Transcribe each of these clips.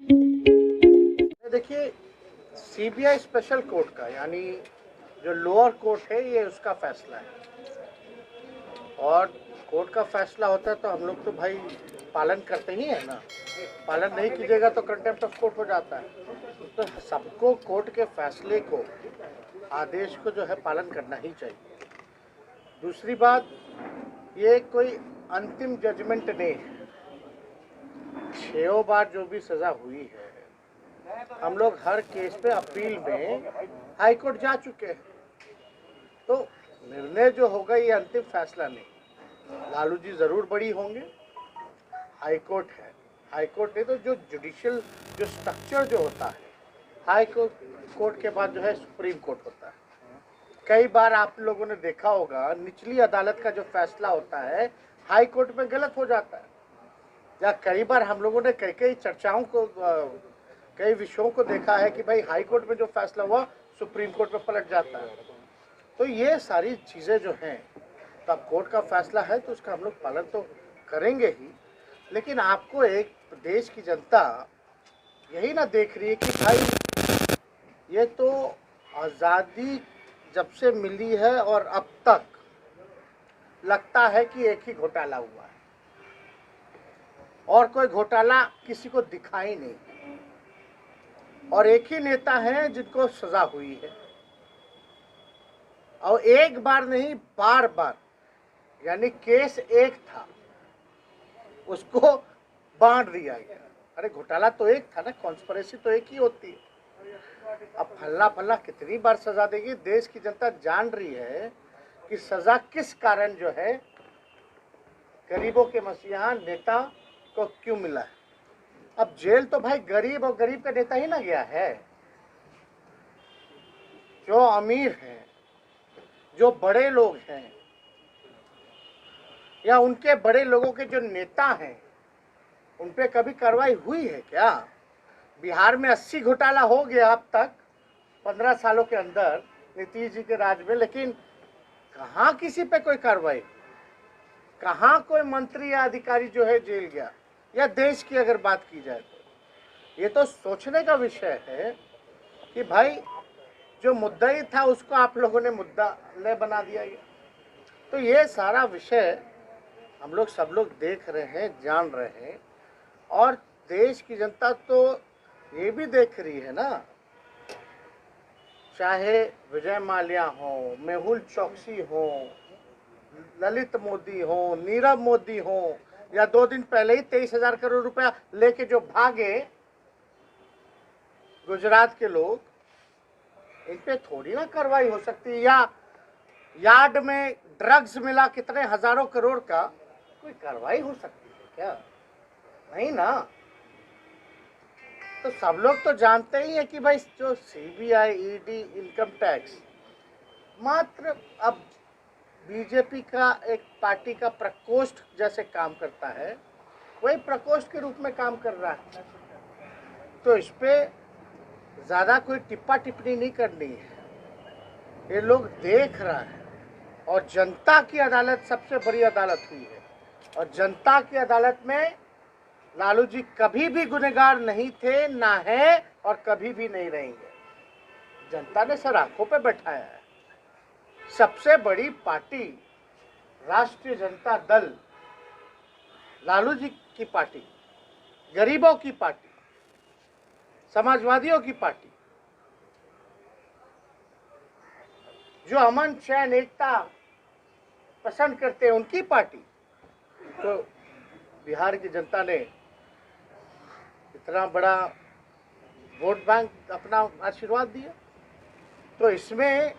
देखिए, CBI special court का यानी जो लोअर कोर्ट है ये उसका फैसला है और कोर्ट का फैसला होता है तो हम लोग तो भाई पालन करते ही है ना। पालन नहीं कीजिएगा तो कंटेम्प्ट ऑफ कोर्ट हो जाता है। तो सबको कोर्ट के फैसले को, आदेश को जो है पालन करना ही चाहिए। दूसरी बात, ये कोई अंतिम जजमेंट नहीं है। 6 बार जो भी सज़ा हुई है, हम लोग हर केस पे अपील में हाई कोर्ट जा चुके हैं। तो निर्णय जो होगा ये अंतिम फैसला नहीं। लालू जी ज़रूर बड़ी होंगे, हाई कोर्ट है। हाई कोर्ट नहीं तो जो जुडिशियल जो स्ट्रक्चर जो होता है, हाई कोर्ट के बाद जो है सुप्रीम कोर्ट होता है। कई बार आप लोगों ने देखा होगा निचली अदालत का जो फैसला होता है हाई कोर्ट में गलत हो जाता है। या कई बार हम लोगों ने कई चर्चाओं को, कई विषयों को देखा है कि भाई हाई कोर्ट में जो फैसला हुआ सुप्रीम कोर्ट में पलट जाता है। तो ये सारी चीज़ें जो हैं, तो अब कोर्ट का फैसला है तो उसका हम लोग पालन तो करेंगे ही। लेकिन आपको एक देश की जनता यही ना देख रही है कि भाई ये तो आज़ादी जब से मिली है और अब तक लगता है कि एक ही घोटाला हुआ है और कोई घोटाला किसी को दिखाई नहीं, और एक ही नेता है जिनको सजा हुई है और एक बार नहीं बार बार, यानी केस एक था उसको बांट दिया गया। अरे घोटाला तो एक था ना, कॉन्स्पिरेसी तो एक ही होती है। अब फल्ला फल्ला कितनी बार सजा देगी? देश की जनता जान रही है कि सजा किस कारण जो है गरीबों के मसीहा नेता को क्यों मिला है। अब जेल तो भाई गरीब और गरीब का नेता ही ना गया है। जो अमीर हैं, जो बड़े लोग हैं या उनके बड़े लोगों के जो नेता हैं, उन पे कभी कार्रवाई हुई है क्या? बिहार में 80 घोटाला हो गया अब तक 15 सालों के अंदर नीतीश जी के राज में, लेकिन कहाँ किसी पे कोई कार्रवाई? कहाँ कोई मंत्री या अधिकारी जो है जेल गया? या देश की अगर बात की जाए तो ये तो सोचने का विषय है कि भाई जो मुद्दा ही था उसको आप लोगों ने मुद्दा न बना दिया गया। तो ये सारा विषय हम लोग सब लोग देख रहे हैं, जान रहे हैं, और देश की जनता तो ये भी देख रही है ना। चाहे विजय माल्या हो, मेहुल चौकसी हो, ललित मोदी हो, नीरव मोदी हो, या 2 दिन पहले ही 23,000 करोड़ रुपया लेके जो भागे गुजरात के लोग, इन पे थोड़ी ना कार्रवाई हो सकती है। या यार्ड में ड्रग्स मिला कितने हजारों करोड़ का, कोई कार्रवाई हो सकती है क्या? नहीं ना। तो सब लोग तो जानते ही है कि भाई जो सीबीआई, ईडी, इनकम टैक्स मात्र अब बीजेपी का एक पार्टी का प्रकोष्ठ जैसे काम करता है, वही प्रकोष्ठ के रूप में काम कर रहा है। तो इस पे ज़्यादा कोई टिप्पा टिप्पणी नहीं करनी है। ये लोग देख रहा है और जनता की अदालत सबसे बड़ी अदालत हुई है, और जनता की अदालत में लालू जी कभी भी गुनहगार नहीं थे, ना है और कभी भी नहीं रहेंगे। जनता ने सर आंखों पे बैठाया है। सबसे बड़ी पार्टी राष्ट्रीय जनता दल, लालू जी की पार्टी, गरीबों की पार्टी, समाजवादियों की पार्टी, जो अमन चैन एकता पसंद करते हैं उनकी पार्टी, तो बिहार की जनता ने इतना बड़ा वोट बैंक अपना आशीर्वाद दिया। तो इसमें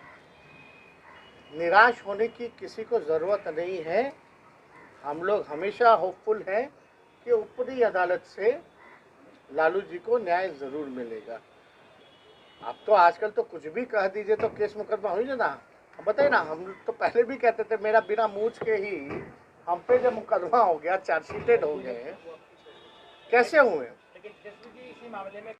निराश होने की किसी को ज़रूरत नहीं है। हम लोग हमेशा होपफुल हैं कि ऊपरी अदालत से लालू जी को न्याय ज़रूर मिलेगा। अब तो आजकल तो कुछ भी कह दीजिए तो केस मुकदमा हो ही ना। बताइए ना, हम तो पहले भी कहते थे, मेरा बिना मूछ के ही हम पे जब मुकदमा हो गया, चार्जशीटेड हो गए, कैसे हुए? लेकिन इसी मामले में